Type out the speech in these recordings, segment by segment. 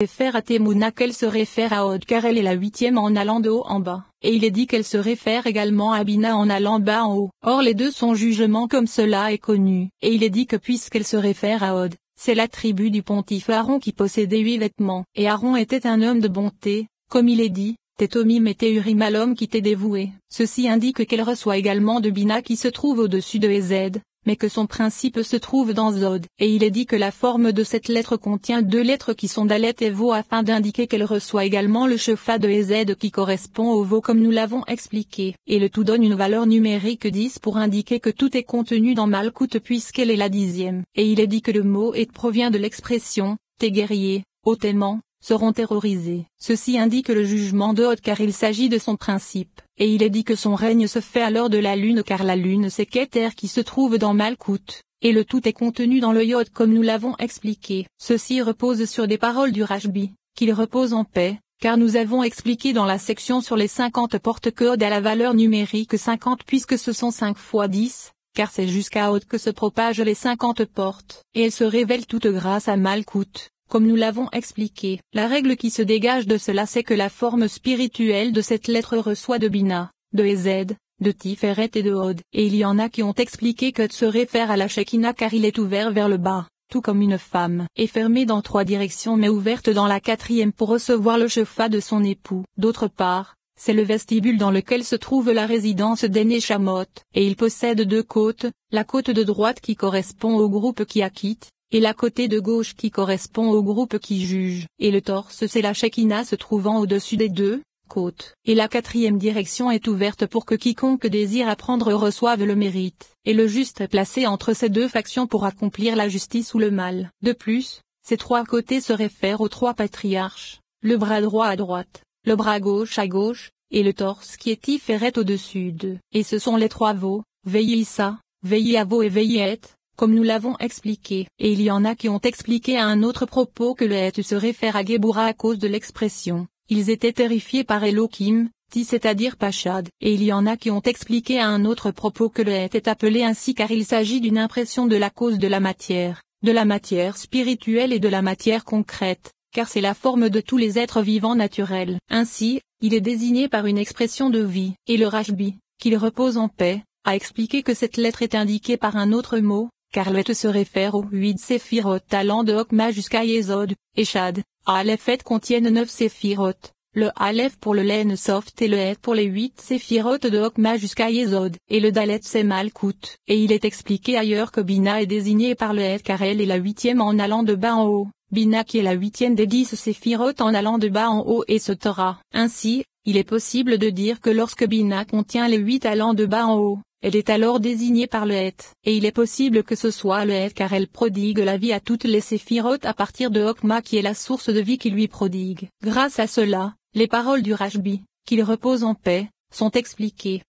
réfère à Temuna qu'elle se réfère à Od car elle est la huitième en allant de haut en bas, et il est dit qu'elle se réfère également à Bina en allant bas en haut. Or les deux sont jugements comme cela est connu, et il est dit que puisqu'elle se réfère à Od, c'est la tribu du pontife Aaron qui possédait 8 vêtements. Et Aaron était un homme de bonté, comme il est dit, Tétomim était Urim à l'homme qui t'est dévoué. Ceci indique qu'elle reçoit également de Bina qui se trouve au-dessus de Ezed, mais que son principe se trouve dans Zod. Et il est dit que la forme de cette lettre contient 2 lettres qui sont Dalet et Vo afin d'indiquer qu'elle reçoit également le Shefa de Ezed qui correspond au Vo comme nous l'avons expliqué. Et le tout donne une valeur numérique 10 pour indiquer que tout est contenu dans Malkout puisqu'elle est la 10e. Et il est dit que le mot et provient de l'expression « tes guerriers, hautement » seront terrorisés. Ceci indique le jugement de Hod car il s'agit de son principe, et il est dit que son règne se fait à l'heure de la lune car la lune c'est Keter qui se trouve dans Malkout, et le tout est contenu dans le Yod comme nous l'avons expliqué. Ceci repose sur des paroles du Rashbi, qu'il repose en paix, car nous avons expliqué dans la section sur les 50 portes que Hod a la valeur numérique 50 puisque ce sont 5 fois 10, car c'est jusqu'à Hod que se propagent les 50 portes, et elles se révèlent toutes grâce à Malkout. Comme nous l'avons expliqué, la règle qui se dégage de cela c'est que la forme spirituelle de cette lettre reçoit de Bina, de Ezed, de Tiferet et de Hod. Et il y en a qui ont expliqué que se réfère à la Shekinah car il est ouvert vers le bas, tout comme une femme est fermée dans 3 directions mais ouverte dans la 4e pour recevoir le Shefa de son époux. D'autre part, c'est le vestibule dans lequel se trouve la résidence des Neshamot, et il possède 2 côtes, la côte de droite qui correspond au groupe qui acquitte, et la côté de gauche qui correspond au groupe qui juge. Et le torse c'est la Shekinah se trouvant au-dessus des 2 côtes. Et la 4e direction est ouverte pour que quiconque désire apprendre reçoive le mérite. Et le juste est placé entre ces 2 factions pour accomplir la justice ou le mal. De plus, ces 3 côtés se réfèrent aux 3 patriarches, le bras droit à droite, le bras gauche à gauche, et le torse qui est Tiferet au-dessus d'eux. Et ce sont les 3 veaux, Veillissa, Veilliavo et Veillet, comme nous l'avons expliqué. Et il y en a qui ont expliqué à un autre propos que le Het se réfère à Géboura à cause de l'expression « ils étaient terrifiés par Elohim », c'est-à-dire Pachad. Et il y en a qui ont expliqué à un autre propos que le Het est appelé ainsi car il s'agit d'une impression de la cause de la matière spirituelle et de la matière concrète, car c'est la forme de tous les êtres vivants naturels. Ainsi, il est désigné par une expression de vie. Et le Rashbi, qu'il repose en paix, a expliqué que cette lettre est indiquée par un autre mot, car le Het se réfère aux 8 séphirot allant de Hokma jusqu'à Yesod, et Shad, Aleph Het contiennent 9 séphirot, le Aleph pour le Len Soft et le Het pour les 8 séphirot de Hokma jusqu'à Yesod, et le Dalet c'est Malkout. Et il est expliqué ailleurs que Bina est désignée par le Het car elle est la 8e en allant de bas en haut, Bina qui est la 8e des 10 séphirot en allant de bas en haut et ce Torah. Ainsi, il est possible de dire que lorsque Bina contient les 8 allant de bas en haut, elle est alors désignée par le Het, et il est possible que ce soit le Het car elle prodigue la vie à toutes les séphirotes à partir de Hokma qui est la source de vie qui lui prodigue. Grâce à cela, les paroles du Rashbi, qu'il repose en paix, sont expliquées.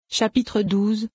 Chapitre 12.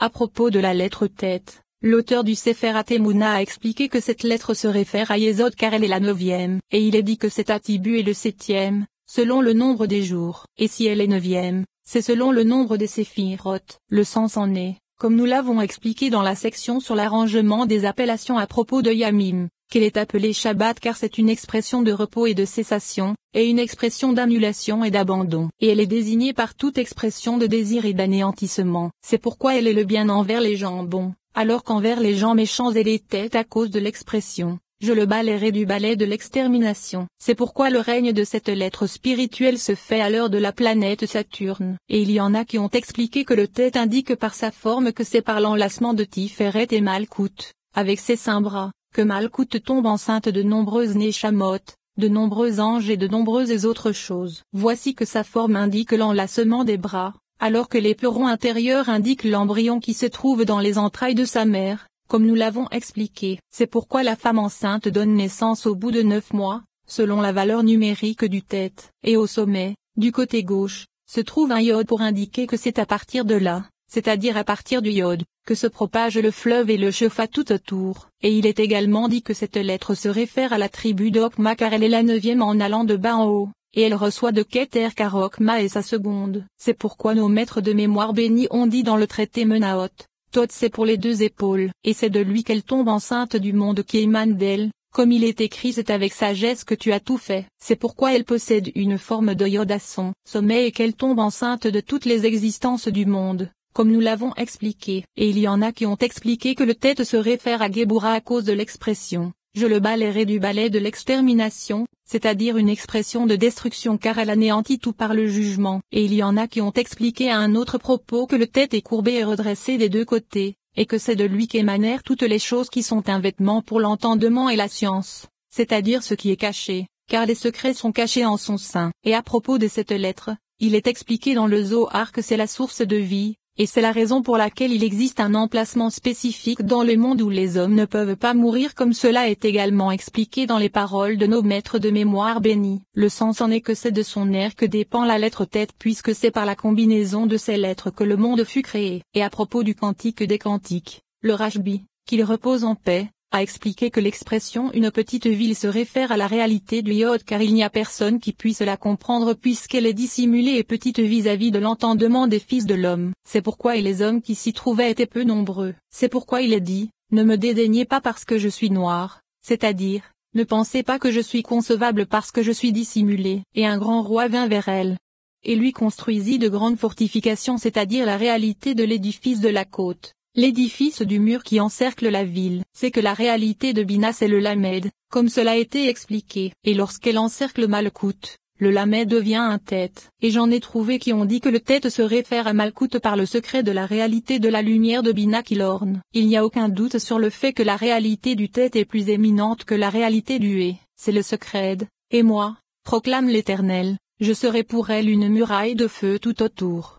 À propos de la lettre tête, l'auteur du Sefer Temuna a expliqué que cette lettre se réfère à Yesod car elle est la 9e, et il est dit que cet attribut est le 7e. Selon le nombre des jours, et si elle est 9e, c'est selon le nombre des séphirotes. Le sens en est, comme nous l'avons expliqué dans la section sur l'arrangement des appellations à propos de Yamim, qu'elle est appelée Shabbat car c'est une expression de repos et de cessation, et une expression d'annulation et d'abandon. Et elle est désignée par toute expression de désir et d'anéantissement. C'est pourquoi elle est le bien envers les gens bons, alors qu'envers les gens méchants elle est tête à cause de l'expression. Je le balayerai du balai de l'extermination. C'est pourquoi le règne de cette lettre spirituelle se fait à l'heure de la planète Saturne. Et il y en a qui ont expliqué que le tête indique par sa forme que c'est par l'enlacement de Tiferet et Malkout, avec ses 5 bras, que Malkout tombe enceinte de nombreuses Neshamot, de nombreux anges et de nombreuses autres choses. Voici que sa forme indique l'enlacement des bras, alors que les pleurons intérieurs indiquent l'embryon qui se trouve dans les entrailles de sa mère. Comme nous l'avons expliqué, c'est pourquoi la femme enceinte donne naissance au bout de 9 mois, selon la valeur numérique du tête, et au sommet, du côté gauche, se trouve un Yod pour indiquer que c'est à partir de là, c'est-à-dire à partir du Yod, que se propage le fleuve et le Shefa tout autour. Et il est également dit que cette lettre se réfère à la tribu de Hokma car elle est la 9e en allant de bas en haut, et elle reçoit de Keter car Hokma est sa seconde. C'est pourquoi nos maîtres de mémoire bénis ont dit dans le traité Menaot, Tod c'est pour les deux épaules, et c'est de lui qu'elle tombe enceinte du monde qui émane d'elle. Comme il est écrit, c'est avec sagesse que tu as tout fait. C'est pourquoi elle possède une forme de Yod à son sommet et qu'elle tombe enceinte de toutes les existences du monde, comme nous l'avons expliqué. Et il y en a qui ont expliqué que le tête se réfère à Géboura à cause de l'expression « je le balayerai du balai de l'extermination », c'est-à-dire une expression de destruction car elle anéantit tout par le jugement. Et il y en a qui ont expliqué à un autre propos que le tête est courbé et redressé des deux côtés, et que c'est de lui qu'émanèrent toutes les choses qui sont un vêtement pour l'entendement et la science, c'est-à-dire ce qui est caché, car les secrets sont cachés en son sein. Et à propos de cette lettre, il est expliqué dans le Zohar que c'est la source de vie, et c'est la raison pour laquelle il existe un emplacement spécifique dans le monde où les hommes ne peuvent pas mourir comme cela est également expliqué dans les paroles de nos maîtres de mémoire bénis. Le sens en est que c'est de son air que dépend la lettre tête puisque c'est par la combinaison de ces lettres que le monde fut créé. Et à propos du cantique des cantiques, le Rashbi, qu'il repose en paix, a expliqué que l'expression une petite ville se réfère à la réalité du Yod car il n'y a personne qui puisse la comprendre puisqu'elle est dissimulée et petite vis-à-vis de l'entendement des fils de l'homme. C'est pourquoi et les hommes qui s'y trouvaient étaient peu nombreux. C'est pourquoi il est dit, ne me dédaignez pas parce que je suis noir, c'est-à-dire, ne pensez pas que je suis concevable parce que je suis dissimulé. Et un grand roi vint vers elle. Et lui construisit de grandes fortifications c'est-à-dire la réalité de l'édifice de la côte. L'édifice du mur qui encercle la ville, c'est que la réalité de Bina c'est le Lamed, comme cela a été expliqué. Et lorsqu'elle encercle Malkout, le Lamed devient un tête. Et j'en ai trouvé qui ont dit que le tête se réfère à Malkout par le secret de la réalité de la lumière de Bina qui l'orne. Il n'y a aucun doute sur le fait que la réalité du tête est plus éminente que la réalité du Hé. C'est le secret. Et moi, proclame l'Éternel, je serai pour elle une muraille de feu tout autour.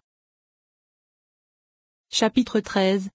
Chapitre 13.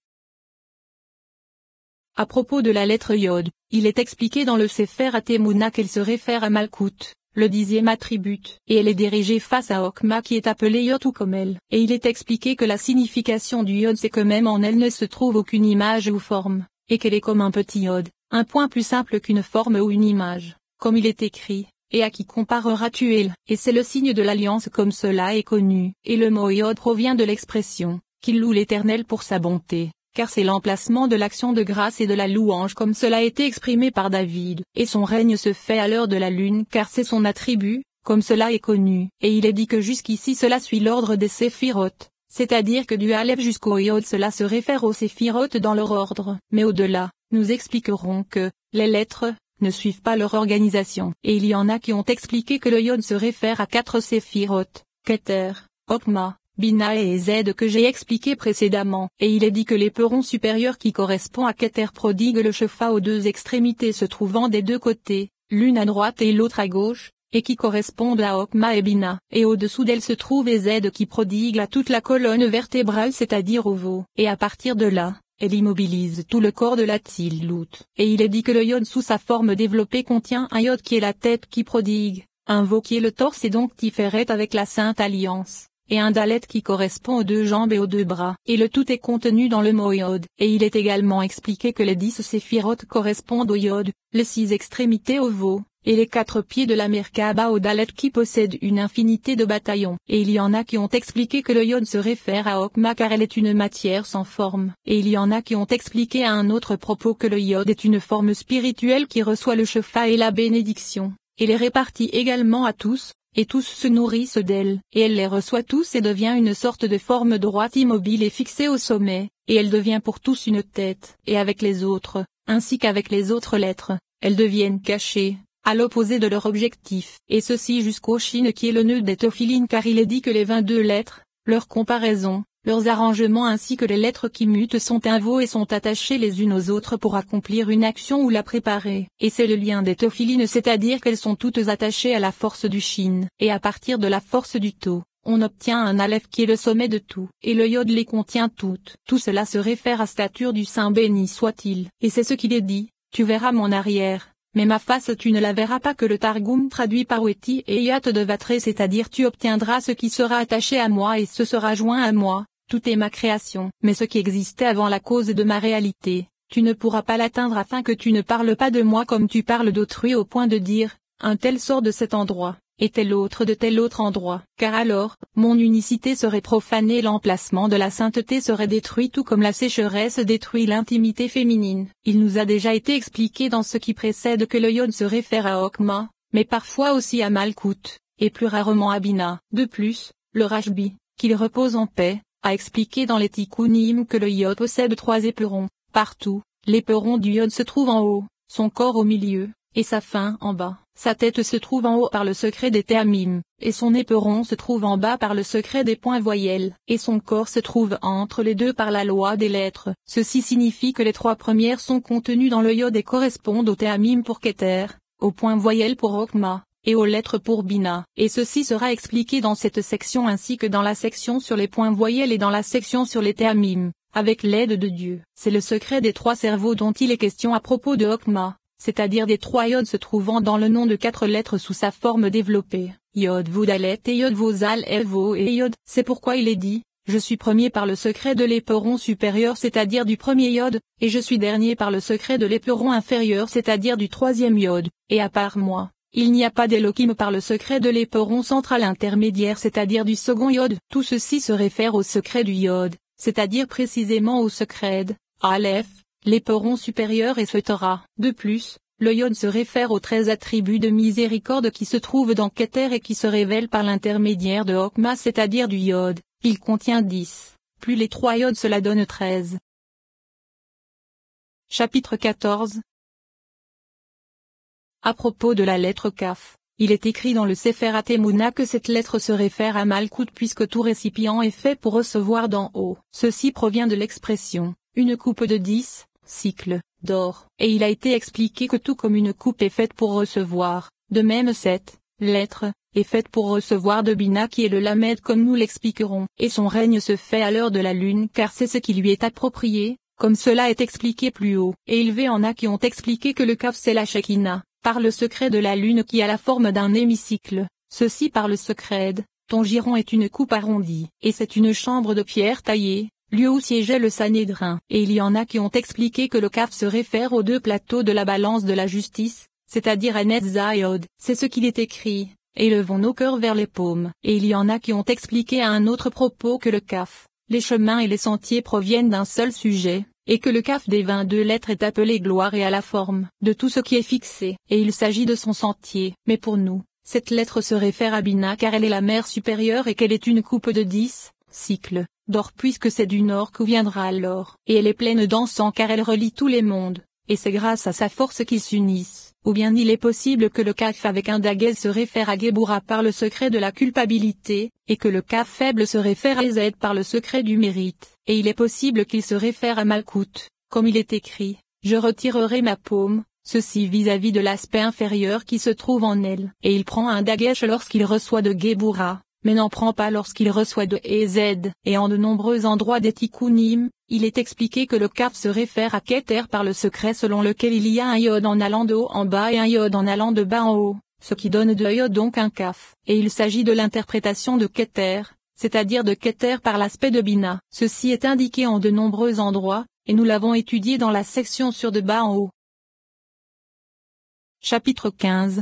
À propos de la lettre Yod, il est expliqué dans le Sefer Atemuna qu'elle se réfère à Malkout, le 10e attribut, et elle est dirigée face à Okma qui est appelée Yod ou comme elle. Et il est expliqué que la signification du Yod c'est que même en elle ne se trouve aucune image ou forme, et qu'elle est comme un petit Yod, un point plus simple qu'une forme ou une image, comme il est écrit, et à qui compareras-tu elle, et c'est le signe de l'alliance comme cela est connu, et le mot Yod provient de l'expression, qu'il loue l'Éternel pour sa bonté. Car c'est l'emplacement de l'action de grâce et de la louange comme cela a été exprimé par David, et son règne se fait à l'heure de la lune car c'est son attribut, comme cela est connu, et il est dit que jusqu'ici cela suit l'ordre des séphirotes, c'est-à-dire que du Aleph jusqu'au Yod cela se réfère aux séphirotes dans leur ordre, mais au-delà, nous expliquerons que, les lettres, ne suivent pas leur organisation, et il y en a qui ont expliqué que le Yod se réfère à 4 séphirotes, Keter, Okma, Bina et Z que j'ai expliqué précédemment, et il est dit que l'éperon supérieur qui correspond à Keter prodigue le Shefa aux deux extrémités se trouvant des deux côtés, l'une à droite et l'autre à gauche, et qui correspondent à Okma et Bina, et au-dessous d'elle se trouve Z qui prodigue à toute la colonne vertébrale c'est-à-dire au veau, et à partir de là, elle immobilise tout le corps de la Tzilut. Et il est dit que le Yod sous sa forme développée contient un Yod qui est la tête qui prodigue, un veau qui est le torse et donc Tiferet avec la Sainte Alliance, et un Dalet qui correspond aux deux jambes et aux deux bras, et le tout est contenu dans le mot Yod. Et il est également expliqué que les 10 séphirotes correspondent au Yod, les 6 extrémités au veau, et les 4 pieds de la Merkaba au Dalet qui possède une infinité de bataillons. Et il y en a qui ont expliqué que le Yod se réfère à Okma car elle est une matière sans forme. Et il y en a qui ont expliqué à un autre propos que le Yod est une forme spirituelle qui reçoit le Shefa et la bénédiction, et les répartit également à tous, et tous se nourrissent d'elle, et elle les reçoit tous et devient une sorte de forme droite immobile et fixée au sommet, et elle devient pour tous une tête, et avec les autres, ainsi qu'avec les autres lettres, elles deviennent cachées, à l'opposé de leur objectif, et ceci jusqu'au Shin qui est le nœud des Tophilines car il est dit que les 22 lettres, leur comparaison, leurs arrangements ainsi que les lettres qui mutent sont un veau et sont attachées les unes aux autres pour accomplir une action ou la préparer. Et c'est le lien des Tophilines c'est-à-dire qu'elles sont toutes attachées à la force du Shin. Et à partir de la force du To, on obtient un Aleph qui est le sommet de tout. Et le Yod les contient toutes. Tout cela se réfère à stature du Saint béni soit-il. Et c'est ce qu'il est dit, tu verras mon arrière. Mais ma face tu ne la verras pas que le Targum traduit par Weti et Yat de Vatre c'est-à-dire tu obtiendras ce qui sera attaché à moi et ce sera joint à moi. Tout est ma création, mais ce qui existait avant la cause de ma réalité, tu ne pourras pas l'atteindre afin que tu ne parles pas de moi comme tu parles d'autrui au point de dire, un tel sort de cet endroit, et tel autre de tel autre endroit. Car alors, mon unicité serait profanée et l'emplacement de la sainteté serait détruit tout comme la sécheresse détruit l'intimité féminine. Il nous a déjà été expliqué dans ce qui précède que le Yod se réfère à Okma, mais parfois aussi à Malkout, et plus rarement à Bina. De plus, le Rashbi, qu'il repose en paix, a expliqué dans les Tikkunim que le Yod possède 3 éperons. Partout, l'éperon du Yod se trouve en haut, son corps au milieu, et sa fin en bas. Sa tête se trouve en haut par le secret des Te'amim, et son éperon se trouve en bas par le secret des points voyelles, et son corps se trouve entre les deux par la loi des lettres. Ceci signifie que les 3 premières sont contenues dans le Yod et correspondent aux Te'amim pour Keter, aux points voyelles pour Okma, et aux lettres pour Bina. Et ceci sera expliqué dans cette section ainsi que dans la section sur les points voyelles et dans la section sur les Te'amim, avec l'aide de Dieu. C'est le secret des 3 cerveaux dont il est question à propos de Okma, c'est-à-dire des 3 Yods se trouvant dans le nom de 4 lettres sous sa forme développée, Yod Voudalet et Yod Vozal Elvo et Yod. C'est pourquoi il est dit, je suis premier par le secret de l'éperon supérieur c'est-à-dire du premier Yod, et je suis dernier par le secret de l'éperon inférieur c'est-à-dire du 3e Yod, et à part moi, il n'y a pas d'Elohim par le secret de l'éperon central intermédiaire c'est-à-dire du second Yod. Tout ceci se réfère au secret du Yod, c'est-à-dire précisément au secret Aleph, l'éperon supérieur et etc. De plus, le Yod se réfère aux 13 attributs de miséricorde qui se trouvent dans Keter et qui se révèlent par l'intermédiaire de Okma c'est-à-dire du Yod. Il contient 10, plus les 3 Yods cela donne 13. Chapitre 14. À propos de la lettre Kaf, il est écrit dans le Sefer HaTemuna que cette lettre se réfère à Malkout puisque tout récipient est fait pour recevoir d'en haut. Ceci provient de l'expression, une coupe de 10 cycles d'or, et il a été expliqué que tout comme une coupe est faite pour recevoir, de même cette lettre est faite pour recevoir de Bina qui est le Lamed comme nous l'expliquerons, et son règne se fait à l'heure de la lune car c'est ce qui lui est approprié, comme cela est expliqué plus haut. Et il en a qui ont expliqué que le Kaf c'est la Shekinah, par le secret de la lune qui a la forme d'un hémicycle, ceci par le secret, ton giron est une coupe arrondie, et c'est une chambre de pierre taillée, lieu où siégeait le Sanhédrin. Et il y en a qui ont expliqué que le Kaf se réfère aux 2 plateaux de la balance de la justice, c'est-à-dire à Netzayod. C'est ce qu'il est écrit, élevons nos cœurs vers les paumes. Et il y en a qui ont expliqué à un autre propos que le Kaf, les chemins et les sentiers proviennent d'un seul sujet, et que le Kaf des 22 lettres est appelé gloire et à la forme de tout ce qui est fixé, et il s'agit de son sentier. Mais pour nous, cette lettre se réfère à Bina car elle est la mère supérieure et qu'elle est une coupe de 10 cycles d'or puisque c'est du nord qu'où viendra l'or. Et elle est pleine d'encens car elle relie tous les mondes, et c'est grâce à sa force qu'ils s'unissent. Ou bien il est possible que le Kaf avec un Dagez se réfère à Géboura par le secret de la culpabilité, et que le Kaf faible se réfère à Ezed par le secret du mérite. Et il est possible qu'il se réfère à Malkout, comme il est écrit, je retirerai ma paume, ceci vis-à-vis de l'aspect inférieur qui se trouve en elle. Et il prend un Dagesh lorsqu'il reçoit de Géboura, mais n'en prend pas lorsqu'il reçoit de Ezed. Et en de nombreux endroits des Tikkunim, il est expliqué que le Kaf se réfère à Keter par le secret selon lequel il y a un Yod en allant de haut en bas et un Yod en allant de bas en haut, ce qui donne de Yod donc un Kaf. Et il s'agit de l'interprétation de Keter, c'est-à-dire de Keter par l'aspect de Bina. Ceci est indiqué en de nombreux endroits, et nous l'avons étudié dans la section sur de bas en haut. Chapitre 15.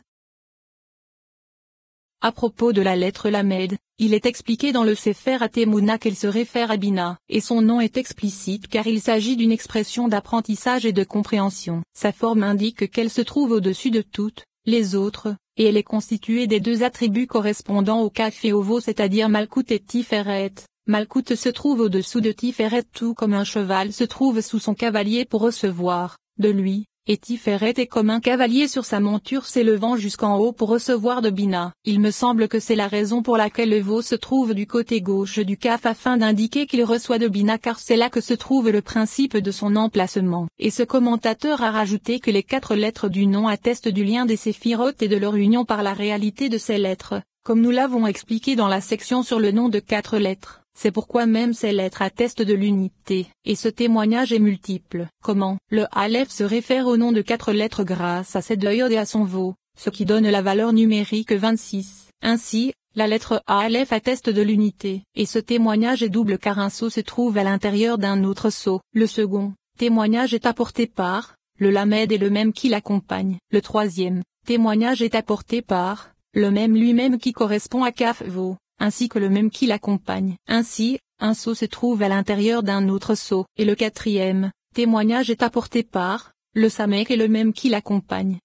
À propos de la lettre Lamed, il est expliqué dans le Sefer HaTemuna qu'elle se réfère à Bina, et son nom est explicite car il s'agit d'une expression d'apprentissage et de compréhension. Sa forme indique qu'elle se trouve au-dessus de toutes les autres, et elle est constituée des 2 attributs correspondant au Kaf et au Vo c'est-à-dire Malkout et Tiferet. Malkout se trouve au-dessous de Tiferet tout comme un cheval se trouve sous son cavalier pour recevoir de lui. Et Tiferet est comme un cavalier sur sa monture s'élevant jusqu'en haut pour recevoir de Bina. Il me semble que c'est la raison pour laquelle le Vo se trouve du côté gauche du Kaf afin d'indiquer qu'il reçoit de Bina car c'est là que se trouve le principe de son emplacement. Et ce commentateur a rajouté que les 4 lettres du nom attestent du lien des séphirotes et de leur union par la réalité de ces lettres, comme nous l'avons expliqué dans la section sur le nom de 4 lettres. C'est pourquoi même ces lettres attestent de l'unité, et ce témoignage est multiple. Comment? Le Aleph se réfère au nom de 4 lettres grâce à cette Yod et à son Vo, ce qui donne la valeur numérique 26. Ainsi, la lettre Aleph atteste de l'unité, et ce témoignage est double car un sceau se trouve à l'intérieur d'un autre sceau. Le second témoignage est apporté par le Lamed et le même qui l'accompagne. Le troisième témoignage est apporté par le même lui-même qui correspond à Kafvo, ainsi que le même qui l'accompagne. Ainsi, un sceau se trouve à l'intérieur d'un autre sceau. Et le quatrième témoignage est apporté par le Samek et le même qui l'accompagne.